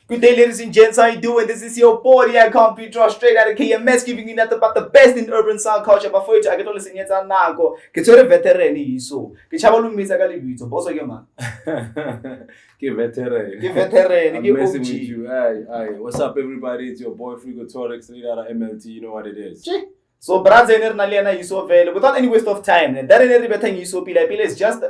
Good day, ladies and gents. How you doing? This is your boy. I can't be draw straight out of KMS, giving you nothing but the best in urban sound culture. But for you, I get all the singers and now get your veteran. So, get your room is a gallery. So, boss again, man. Give veteran. I'm messing with you. Aye. What's up, everybody? It's your boy Frigo Torique, straight out of MLT. You know what it is. So, Brazil, Naliana, you so available without any waste of time. That ain't everything you so pila is just.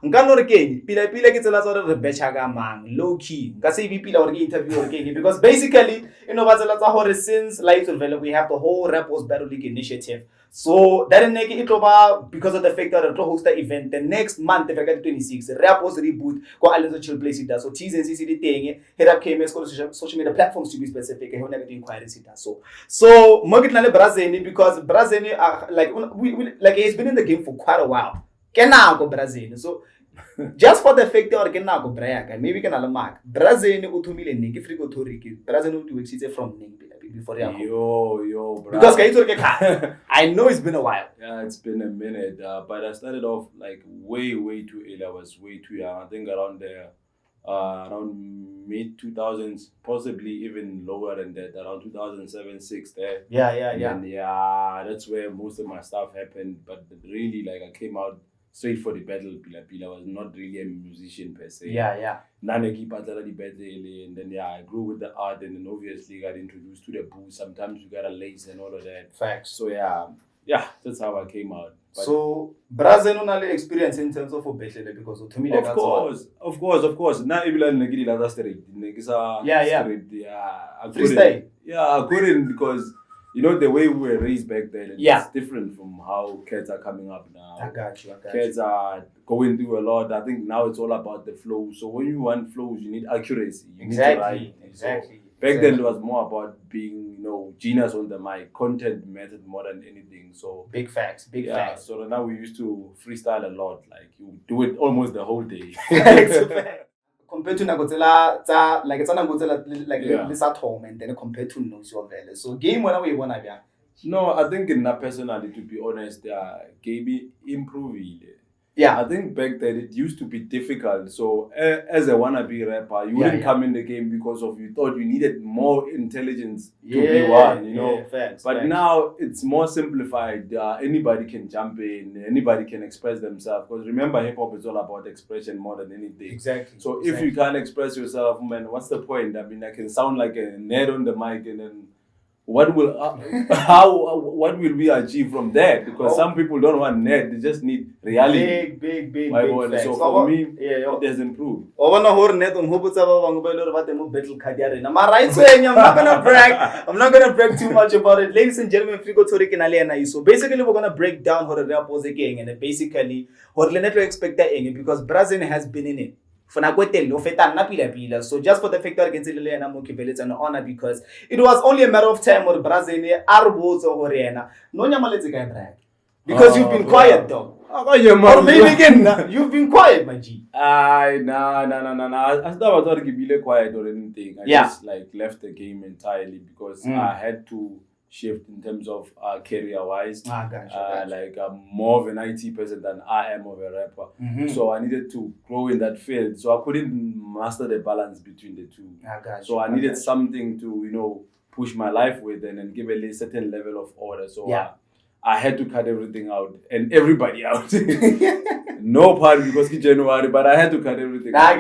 Ngano re keng pila ke tsela tsa re betcha ka mang low key ka se pila or ke interview or keng because basically ba tsela tsa hore since light develop we have the whole Rap Wars Battle League initiative, so that in it ba because of the fact that we host the event the next month February 26 Rap Wars Reboot go Alonso Chill Place it so T's and CC teng hit up KMS go social media platforms to be specific and hona ke inquiries it so mo ke tla le Brazil because Brazil like like he's been in the game for quite a while kenako Brazil so just for the fact or can go brag maybe can ala mark Brazil uthumile nne ke Frigo Torique Brazil u exit from nne before yo bro because I know it's been a while. Yeah, it's been a minute, but I started off like way too early. I was way too young. I think around mid 2000s, possibly even lower than that, around 2007-6 there. Yeah. And that's where most of my stuff happened. But really, like I came out straight for the battle. I was not really a musician per se. Yeah. Naneki patala the battle, and then I grew with the art, and then obviously got introduced to the booth. Sometimes you got a lace and all of that. Facts. So yeah, that's how I came out. But so Brazil only experience in terms of battle because to me of course. Now everyone negiri la street. Yeah. Freestyle. I couldn't because. You know, the way we were raised back then, it's different from how kids are coming up now. I got you. Kids are going through a lot. I think now it's all about the flow. So when you want flows, you need accuracy. You need to write. Exactly. Back then, it was more about being, genius on the mic, content method more than anything. So big facts. So now we used to freestyle a lot. Like you do it almost the whole day. Compared to Nagotsela, like it's an Nagotsela like Lisa Tom and then compared to Nosio Valley. So game when we wanna be. No, I think in that personally, to be honest, game improve. Yeah, I think back then it used to be difficult. So as a wannabe rapper, you wouldn't come in the game because of you thought you needed more intelligence to be one, Facts, now it's more simplified. Anybody can jump in, anybody can express themselves. Because remember, hip hop is all about expression more than anything. Exactly. So if you can't express yourself, man, what's the point? I mean, I can sound like a nerd on the mic, and then what will we achieve from that? Because some people don't want net; they just need reality. Big. So for me, it has improved. I'm not gonna brag. I'm not gonna brag too much about it, ladies and gentlemen. Frigo Torique and Aliena. So basically, we're gonna break down how the rap was again, and basically how the network expect that because Brazil has been in it. So just for the fact that I can say it's an honor because it was only a matter of time for Brazil because you've been quiet though. Or maybe again, you've been quiet, my G. No. I thought I would be quiet or anything. I just left the game entirely because I had to shift in terms of career-wise. Gotcha. Like I'm more of an IT person than I am of a rapper. So I needed to grow in that field. So I couldn't master the balance between the two. So I needed something to, push my life with and give a certain level of order. So I had to cut everything out and everybody out. No party because it's January, but I had to cut everything out.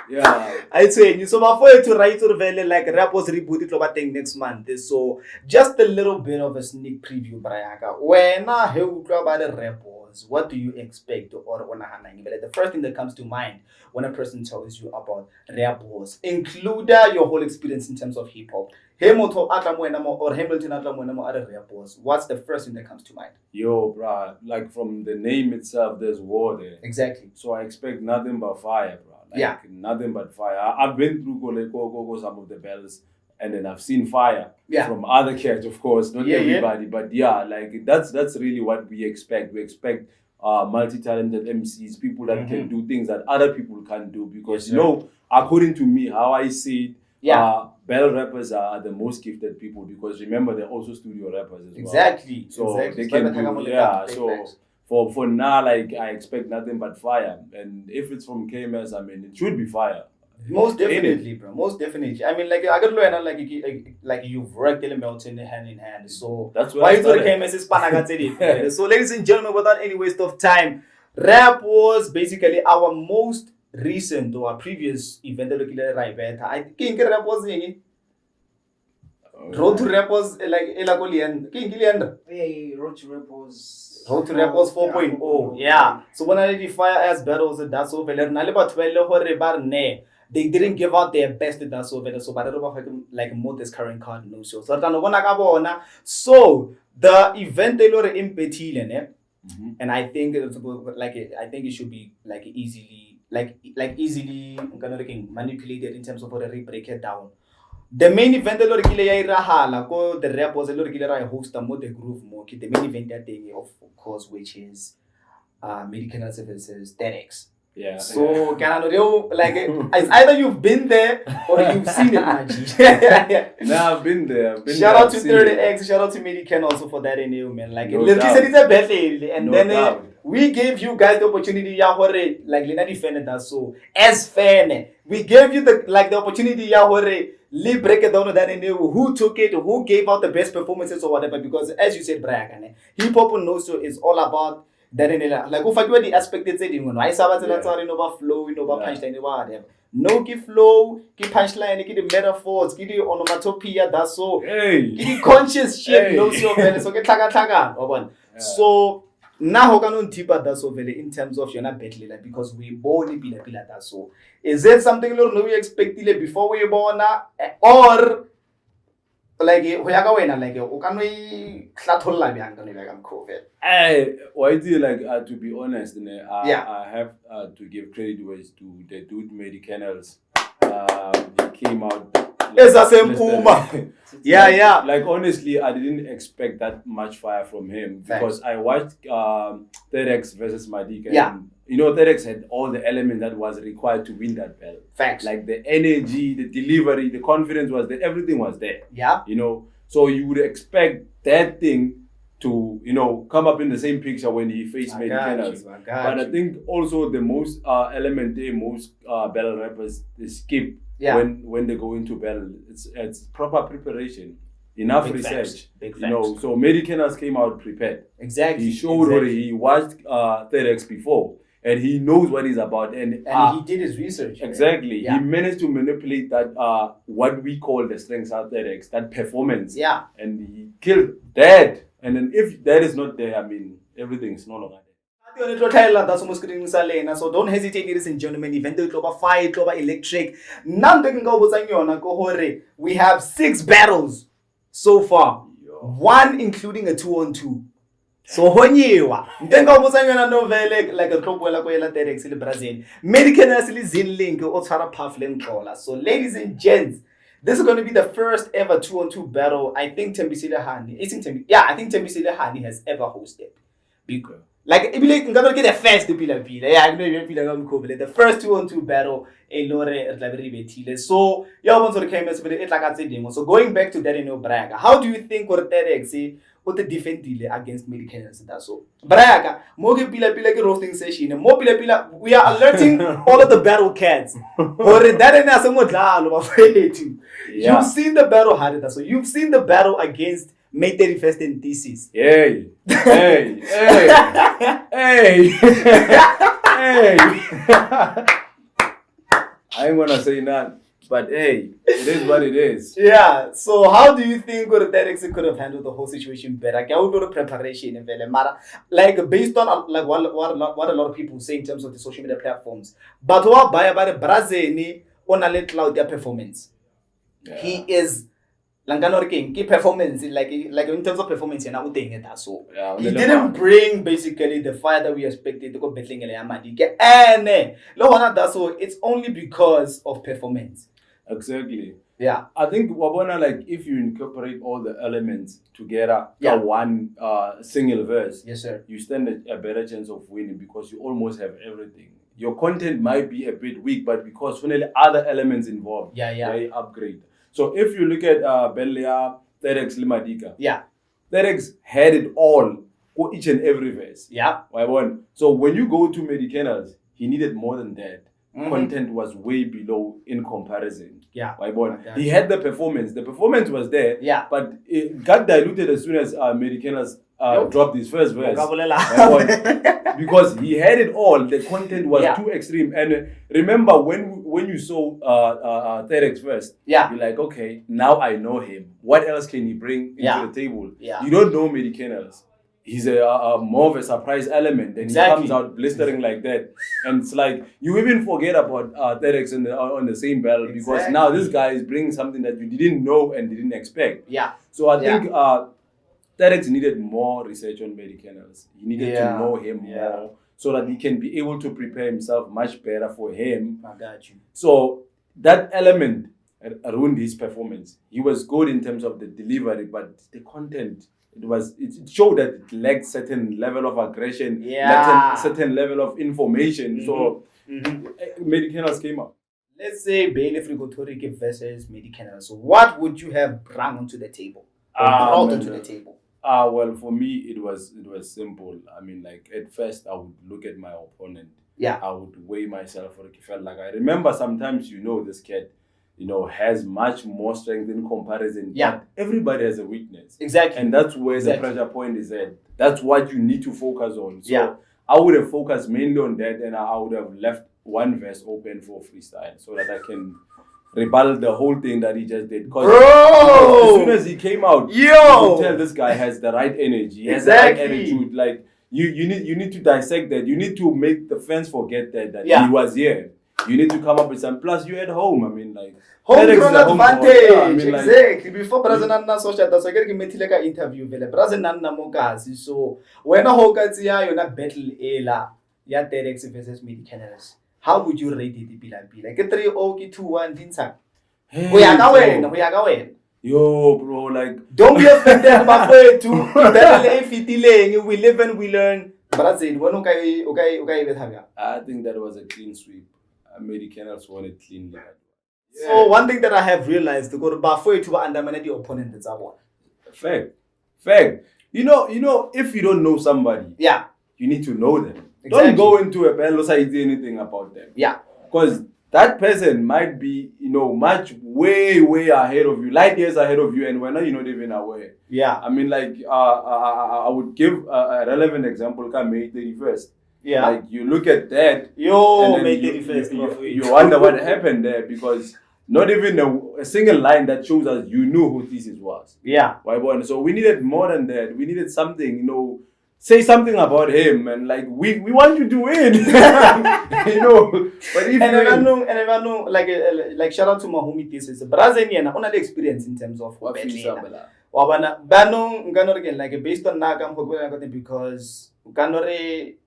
Yeah, I say you so before you to write to the like Rap Wars Reboot it next month. So just a little bit of a sneak preview, Brianka. When I hear about the Rap Wars, what do you expect or the first thing that comes to mind when a person tells you about Rap Wars, include your whole experience in terms of hip hop. Hemoto Atlamoenamo or Hamilton Atlamoenamo other Rap Wars. What's the first thing that comes to mind? Yo, bruh, like from the name itself, there's war there. Exactly. So I expect nothing but fire, bruh. Nothing but fire. I've been through go some of the battles, and then I've seen fire from other cats, of course, not everybody, but that's really what we expect. We expect multi-talented MCs, people that can do things that other people can't do. Because according to me, how I see it, battle rappers are the most gifted people because remember they're also studio rappers as well. Exactly. So they can do so. For now, like I expect nothing but fire, and if it's from KMS, I mean it should be fire. Most definitely, bro. Most definitely. I mean, like I got to learn like you've worked elements in hand in hand. So that's why why you came as a So, ladies and gentlemen, without any waste of time, Rap was basically our most recent or our previous event. I think Rap was Road to Rap was like Elakolian. Hey, Road to Rap was Road to Rap was 4.0. Yeah. So when I did fire as battles, that's over. They didn't give out their best in that so but I don't know like more this current card no so so the event they were in Petile, and I think I think it should be like easily manipulated in terms of how they break it down. The main event the Rap was a host the groove mo the main event that day of course which is medical services TEDx. Yeah. So like it's either you've been there or you've seen it, Maji. Nah, I've been there. Shout out to 30X, shout out to Medican also for that in man. Like no let's say it's a battle, and no then doubt. We gave you guys the opportunity like Lena defended that so as fan. We gave you the opportunity Lee break it down that in who took it, who gave out the best performances or whatever, because as you said, Brian, hip hop no so is all about that in like if I do the aspect it's saying when I saw that over flow, over punchline, whatever. No give flow, give punchline, give the metaphors, give the onomatopoeia, that's so give the conscious shit, no so so get taga. So now how can tip at that so in terms of you're not battle because we born pila that so is there something we expect before we born or like can we why do you like to be honest I have to give credit to the dude Medicanals. He came out yeah like honestly I didn't expect that much fire from him because I watched TEDx versus Madika and you know TEDx had all the elements that was required to win that battle. Facts. Like the energy, the delivery, the confidence was there, everything was there. Yeah. You know, so you would expect that thing to, you know, come up in the same picture when he faced Medicanas. But I think also the most element there, most battle rappers they skip when they go into battle. It's proper preparation, enough Big research. Big you know, so Medicanas came out prepared. Exactly. He showed already. He watched TEDx before. And he knows what he's about, and he did his research. Exactly, yeah. He managed to manipulate that what we call the strengths of TEDx, that performance. Yeah, and he killed that. And then if that is not there, I mean, everything's no longer there. So don't hesitate, ladies and gentlemen. Event over fire, over electric. We have 6 battles so far. 1 including a 2-on-2. So honyewa ntenga ubusanyana novele like a khopwela kwela TEDx le Brazil medical asili zinlink o tshwara puff le nqola. So ladies and gents, this is going to be the first ever 2-on-2 battle I think Tembisile Hani I think Tembisile Hani has ever hosted. Because like if you ngalo get the first pila the first 2-on-2 battle in Lore Tlabiribetile. So so going back to that in Braga, how do you think or TEDx what the defend against Medicanals and that so Braga more pila ke roasting session more pila we are alerting all of the battle cats or that na you've seen the battle Harita, so you've seen the battle against May 31st and thesis. Hey hey I ain't gonna say none. But hey, it is what it is. Yeah. So how do you think TEDx could have handled the whole situation better? Like, I would do preparation and like based on like what a lot of people say in terms of the social media platforms. But what by the Brazil on a little out their performance. Yeah. He is key performance like in terms of performance so he didn't bring basically the fire that we expected to go battling and so it's only because of performance. Exactly. Yeah. I think Wabona, like if you incorporate all the elements together one single verse, yes sir, you stand a better chance of winning because you almost have everything. Your content might be a bit weak, but because finally other elements involved, they upgrade. So if you look at Belia, TEDx, Limadika, TEDx had it all for each and every verse. Yeah. So when you go to Medicanas, he needed more than that. content was way below in comparison. Yeah. He had the performance. The performance was there. Yeah. But it got diluted as soon as Americanas dropped his first verse. Because he had it all. The content was too extreme. And remember when you saw TEDx first, you're like, okay, now I know him. What else can he bring into the table? Yeah. You don't know Americanas. He's a more of a surprise element, and he comes out blistering like that, and it's like you even forget about TEDx on the same bell because now this guy is bringing something that you didn't know and didn't expect. Yeah. So I think TEDx needed more research on Americanas. He needed to know him more so that he can be able to prepare himself much better for him. I got you. So that element ruined his performance. He was good in terms of the delivery, but the content. It showed that it lacked certain level of aggression, certain level of information. So Medicanals came up. Let's say Frigo Torique versus Medicanals. So what would you have brought onto the table? Brought onto the table? Well, for me it was simple. I mean, like at first I would look at my opponent. Yeah. I would weigh myself for it. Felt like I remember sometimes this kid has much more strength in comparison. Yeah. But everybody has a weakness. Exactly. And that's where the pressure point is at. That's what you need to focus on. So I would have focused mainly on that, and I would have left one verse open for freestyle so that I can rebuttal the whole thing that he just did. Because as soon as he came out, you could tell this guy has the right energy. He has the right attitude. Like you need to dissect that. You need to make the fans forget that he was here. You need to come up with some. Plus, you're at home. I mean, like homegrown advantage. Exactly. Before Brazil Nana social, that's why I get a interview. Brazil Nana Mokasi. So when a Hokazia, you're not battle Ela, ya TEDx versus Medicanals. How would you rate it? Like a 3-0, 2-1, Dinsa. We are going. Yo, bro, like don't be offended by way to we live and we learn. Brazil, when okay. I think that was a clean sweep. Americanals won it cleanly. So one thing that I have realized to go to Bafoy to undermine the opponent that's our fact. You know, if you don't know somebody, you need to know them. Exactly. Don't go into a battle say anything about them. Yeah. Because that person might be, much way ahead of you, light years ahead of you, and we're not even aware. Yeah. I mean, like, I would give a relevant example, May 31st. Yeah. Like, you look at that. May 31st. You wonder what happened there because not even a single line that shows us you knew who this was. Yeah. So we needed more than that. We needed something, say something about him and like we want you to win. But if I know like shout out to Mahumi thesis. Brazilian only experience in terms of what like based on Nagam because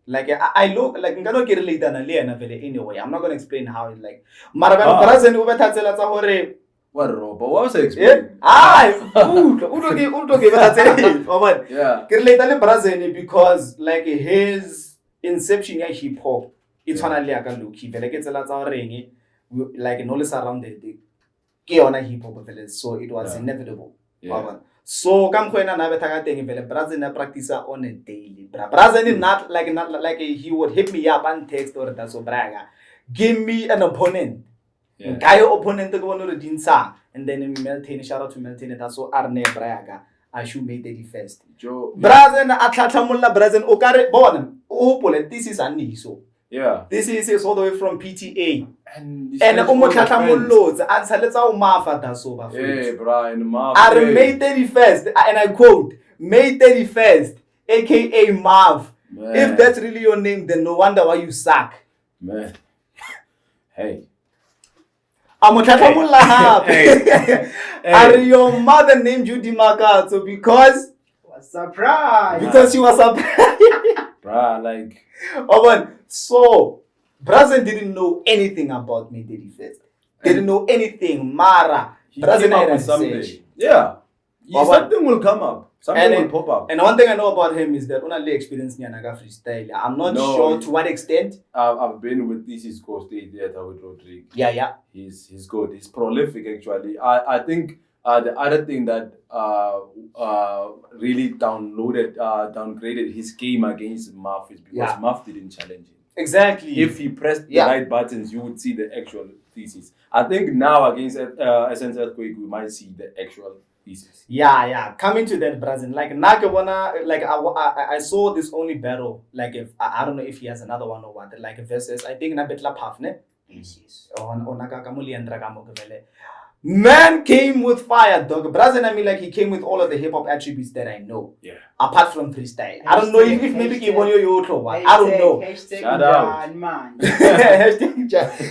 like I look like ngano ke relate na le ena vele anyway. I'm not going to explain how it like mara Brazil o bethatsela tsa hore what was I explaining? Yeah. Relate Brazil because like his inception ya hip hop it's finally like a look he vele ke tsela tsa hore like no less around the ke yona hip hop vele so it was inevitable. So come when na betha teng vele Brazil na practice on a daily. Brazil is not like he would hit me up and text or that so braga. Give me an opponent. Guy opponent to go on the Dinsa and then Meltene shout out to Meltene that's so Arne Braga. I should make the first. Brazil Atlathamulla Brazil Okare Bon. Oh, this is Aniso. Yeah. This is all the way from PTA. And Omotlatamullos answer let's our Mafa that's over. Hey, Brian, May 31st, and I quote, May 31st, aka Marv. Man. If that's really your name, then no wonder why you suck. Man. Hey. I'm a hey. Are your mother named Judy Makato because was surprised. Because she was surprised. Bruh, like so Brazil didn't know anything about May 31st. Didn't know anything. Mara. Brazil had something. Yeah. Something will come up. Something will pop up. And one thing I know about him is that only experience Nyanaga freestyle. I'm not sure to what extent. I've been with this Coast Theater with Rodrigue. Yeah. He's good. He's prolific actually. I think the other thing that really downgraded his game against Muff is because Muff didn't challenge him. Exactly. If he pressed the right buttons, you would see the actual thesis. I think now against Essence Earthquake, we might see the actual thesis. Yeah. Coming to that, Brazil. Like I saw this only battle. Like if I don't know if he has another one or what. Like versus I think na betla Pafne. Yes. On Nakakamuli and Dragamogavele. Man came with fire, dog. Brazil, I mean, like he came with all of the hip hop attributes that I know. Yeah. Apart from freestyle. I don't know if maybe he won your one. I don't know. Shout out. Man.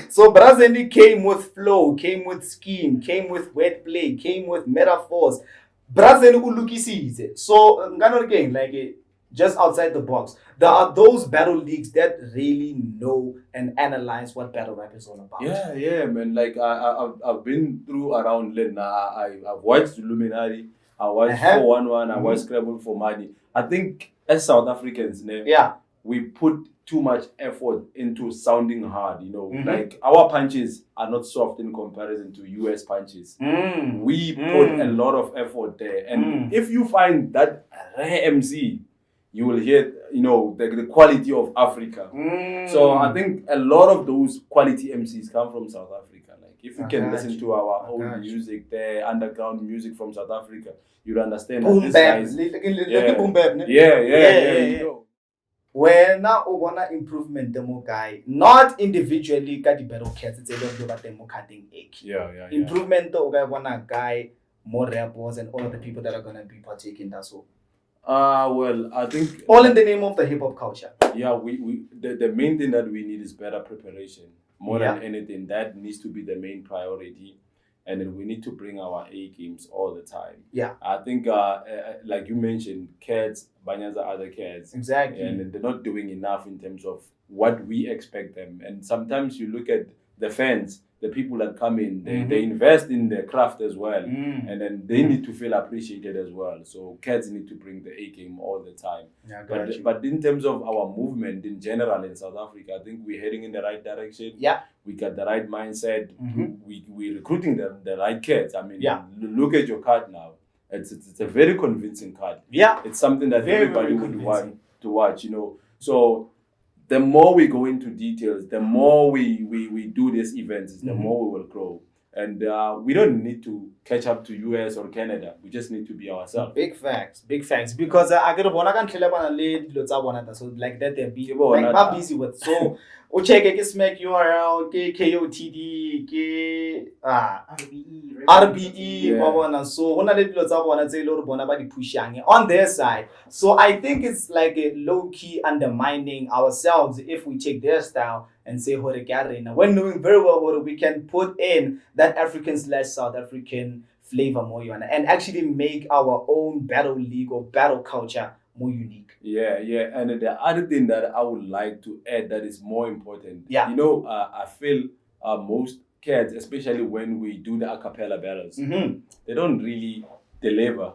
So Brazil came with flow, came with scheme, came with wordplay, came with metaphors. Brazil ulukisize. So again, like just outside the box, there are those battle leagues that really know and analyze what battle rap is all about. Yeah, man. Like I've been through around Lena. I've watched Illuminati. I watched 411. I watched Scrabble for Money. I think as South Africans, we put too much effort into sounding hard. You know, like our punches are not soft in comparison to US punches. We put a lot of effort there, and if you find that rare MC, you will hear, you know, the quality of Africa. So I think a lot of those quality MCs come from South Africa. Like if you can listen to our old music, the underground music from South Africa, you'll understand that this guys. Yeah. You know. When now wanna improvement demo guy, not individually got the battle cats, it's a lot of demo cutting egg. Yeah. Improvement though wanna guy more Rap Wars and all of the people that are gonna be partaking that so. Well, I think all in the name of the hip hop culture. Yeah, the main thing that we need is better preparation. More than anything, that needs to be the main priority, and then we need to bring our A games all the time. Yeah, I think like you mentioned, cats, Banya's are other cats, exactly, and they're not doing enough in terms of what we expect them. And sometimes you look at the fans, the people that come in, they invest in their craft as well, and then they need to feel appreciated as well. So cats need to bring the A game all the time. Yeah, but in terms of our movement in general in South Africa, I think we're heading in the right direction. Yeah, we got the right mindset. We're recruiting the right cats. I mean, look at your card now. It's a very convincing card. Yeah, it's something that everybody would want to watch. You know, so. The more we go into details, the more we do these events, the more we will grow. And we don't need to catch up to US or Canada. We just need to be ourselves. Big facts. Because I get one I can tell you so like that they're busy. Like I'm busy with so check smack URL, KOTD, RBE, so one of the pilots I want to say about the pushing on their side. So I think it's like a low key undermining ourselves if we take their style and say when knowing very well what we can put in that African/South African flavor more and actually make our own battle league or battle culture more unique. Yeah. And the other thing that I would like to add that is more important. Yeah. You know, I feel most cats, especially when we do the a cappella battles, they don't really deliver.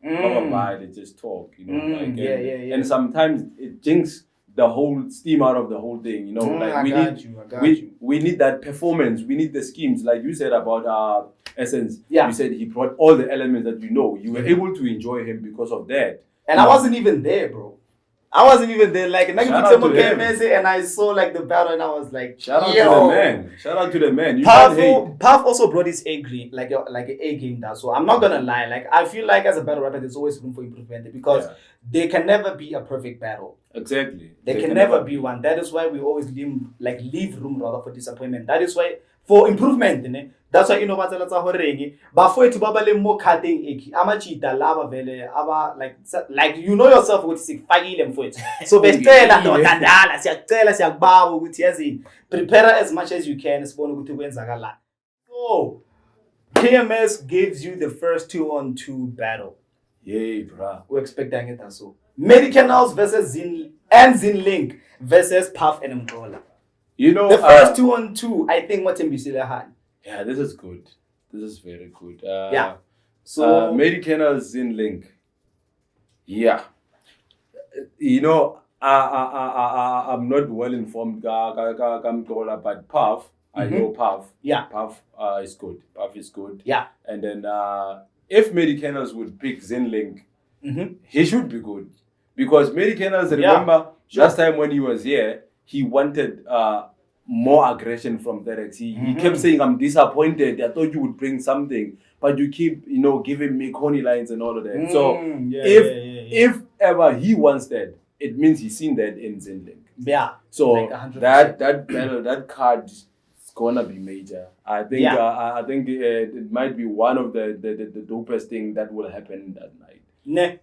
They just talk, you know. And sometimes it jinx the whole steam out of the whole thing, you know. Like we need that performance, we need the schemes, like you said about Essence. You said he brought all the elements that you know. You were able to enjoy him because of that. And I wasn't even there, bro. I wasn't even there. Like, and I saw like the battle, and I was like, shout out to the man. Shout out to the man. Puff also brought his A grade, like an A game does. So I'm not gonna lie. Like, I feel like as a battle rapper, there's always room for improvement because there can never be a perfect battle. Exactly. There can never be one. That is why we always leave room rather for disappointment. That is why for improvement, that's why what's before to babale more cutting eki amachita lava vele aba like you know yourself ukuthi sikufakile mfowethu so besicela ndodandala siyacela siyakubawa ukuthi yazi prepare as much as you can sibone ukuthi kwenzakalani. So KMS gives you the first 2-on-2 battle. Yay, bro. We're expecting it so. Medicanals versus Zinlink versus Puff and Mgola. You know, the first 2-on-2, I think what Mbisile had. Yeah, this is good. This is very good. So Medicanals Zinlink. Yeah. You know, I'm not well informed, but Puff, I know Puff. Yeah. Puff is good. Puff is good. Yeah. And then if Medicanals would pick Zinlink, he should be good. Because Medicanals, remember, last time when he was here, he wanted more aggression from FedEx. He kept saying, I'm disappointed. I thought you would bring something. But you keep, giving me corny lines and all of that. So if ever he wants that, it means he's seen that in Zenlink. Yeah. So like that battle, that card is gonna be major. I think I think it might be one of the dopest thing that will happen that night.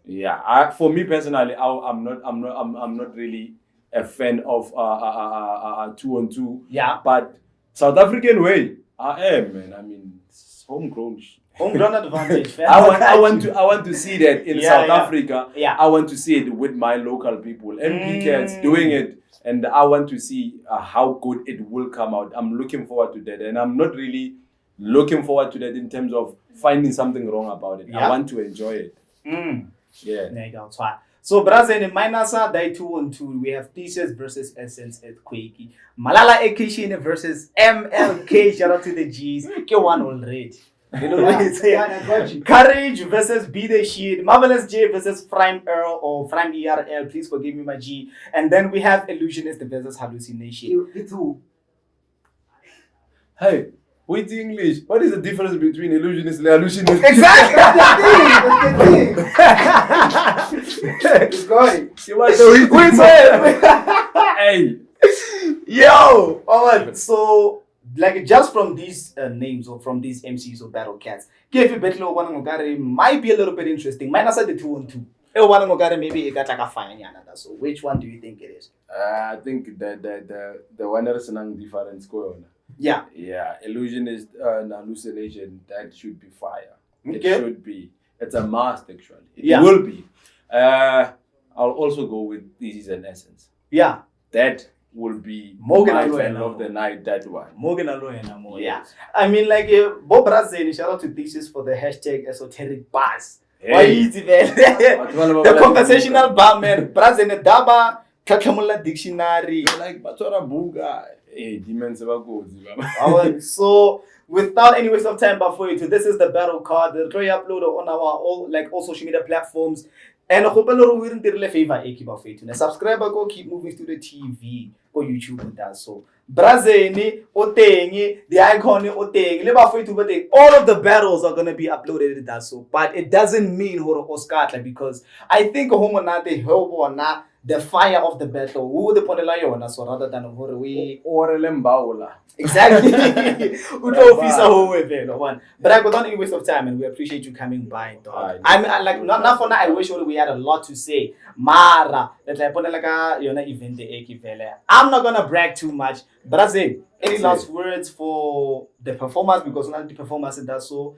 Yeah. For me personally, I'm not really a fan of 2-on-2. Yeah. But South African way, I am, man. I mean, it's homegrown. Homegrown advantage. I want to see that in South Africa. Yeah. I want to see it with my local people. MP Cats doing it, and I want to see how good it will come out. I'm looking forward to that, and I'm not really looking forward to that in terms of finding something wrong about it. I want to enjoy it. Yeah. So, Brazil in Minasa, die 2-on-2. We have Thesis versus Essence Earthquake. Malala Ekishine versus MLK. Shout out to the G's. Get one already. You know what it's saying? Courage versus Be The Shit. Marvelous J versus Prime Earl or Prime ERL. Please forgive me, my G. And then we have Illusionist versus Hallucination. Hey, wait English. What is the difference between illusionist and hallucinist? Exactly. That's the thing. It's going. Hey. Yo. Alright. So, like, just from these names or from these MCs or battle cats, KF Battle one ngogare might be a little bit interesting. Minus the 2-on-2. One ngogare maybe it got like a fine yana. So, which one do you think it is? I think the one is a different score. Yeah. Illusionist and hallucination, that should be fire. Okay. It should be. It's a must actually. It will be. I'll also go with This Is an Essence. Yeah. That will be Morgan my Aloy fan of the night, that one. Morgan Aloy and Amo. Yeah. Yes. I mean, like, Bob Razeni, shout out to Thesis for the hashtag esoteric bars. Hey. Why easy, man? The conversational bar, man. Brazeni Daba, Kakamula Dictionary. Like Batora Buga. Hey, demons are Alright, so without any waste of time, before you, this is the battle card. The try upload on our all social media platforms. And I hope a lot of you didn't favor Eki. Subscribe, go keep moving to the TV or YouTube with that. So Brazeni, Otengi, the icon Otengi, all of the battles are gonna be uploaded in that. So, but it doesn't mean Horo Oscar because I think Homonate help or not. The fire of the battle, who the Ponelayo, so rather than we or Lembaula. Exactly. But without any waste of time, and we appreciate you coming by, dog. I mean, like not for now. I wish we had a lot to say. Mara, that like event the I'm not gonna brag too much, but I say any last words for the performers because not the performers and that's so.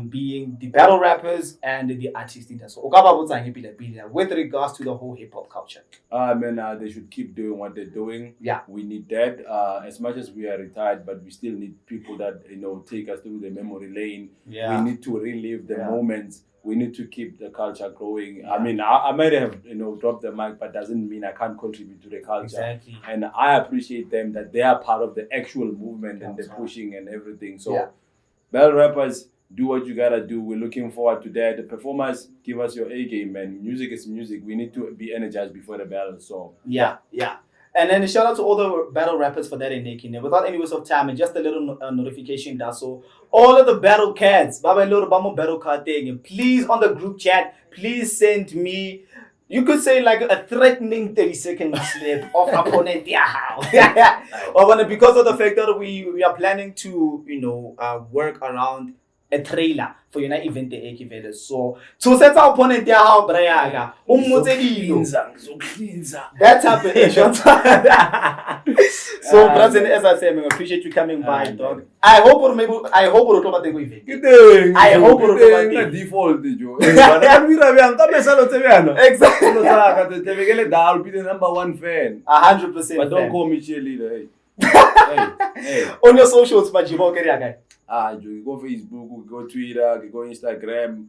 Being the battle rappers and the artists in that. So, with regards to the whole hip hop culture. They should keep doing what they're doing. Yeah. We need that. As much as we are retired, but we still need people that, take us through the memory lane. Yeah. We need to relive the moments. We need to keep the culture growing. Yeah. I mean, I might have, dropped the mic, but doesn't mean I can't contribute to the culture. Exactly. And I appreciate them that they are part of the actual movement and the pushing and everything. So, battle rappers, do what you gotta do. We're looking forward to that. The performers, give us your A game, man. Music is music. We need to be energized before the battle. So yeah. And then shout out to all the battle rappers for that in making it. Without any waste of time, and just a little notification that so all of the battle cats, Baba Loro Bamo battle card thing. Please on the group chat, please send me. You could say like a threatening 30-second slip of opponent. Or because of the fact that we are planning to work around a trailer for your event the so set our opponent there how Brayaga that's happening. So Brazil, as I said, I appreciate you coming by, dog. I hope we'll talk about the event. I hope we'll talk about the default. Exactly. Number one fan. 100%. But don't call me cheerleader. Hey. On your socials, but you won't get guy. You go Facebook, you go Twitter, you go Instagram.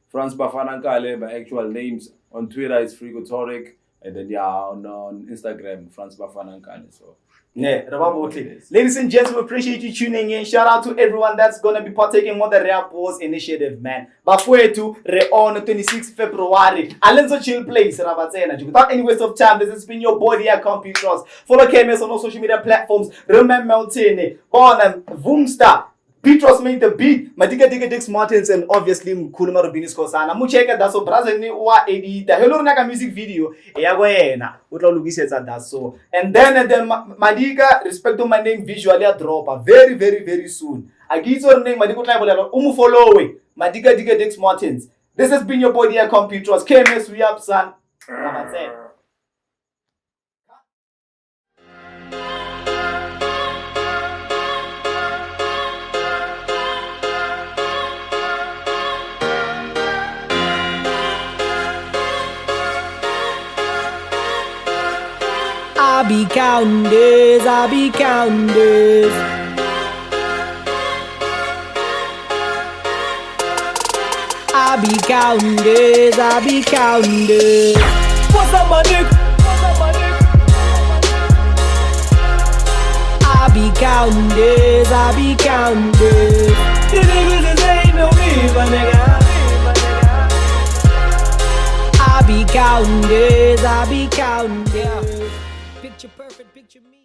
Franz Bafanankale, my actual names. On Twitter is Frigo Torique. And then on Instagram, Franz Bafanankale. So Yeah, ladies and gentlemen, appreciate you tuning in. Shout out to everyone that's gonna be partaking on the Rap Wars initiative, man. Bafwetu on 26 February. Alenzo chill place, Rabatsena. Without any waste of time, this has been your boy here, Computers. Follow KMS on all social media platforms. Remember Meltene, on Voomstar. Petros made the beat, Madika Dix Martins, and obviously Mkuluma Rubinis Kosana. Mucheka daso Brazil wa edita. Hello naka music video. Eyagoena. Utla Lugis that so. And then Madika, respect to my name visually a drop. Very, very, very soon. I give your name Madiko Tribal follow Madika Dix Martins. This has been your boy here, Computers. KMS we up son. I be counting days, I be counting days. I be counting days, I be counting days. What's up, my nigga? I be counting days, I be counting days. You niggas just ain't no me, my nigga. I be counting days, I be counting days. Picture perfect, picture me.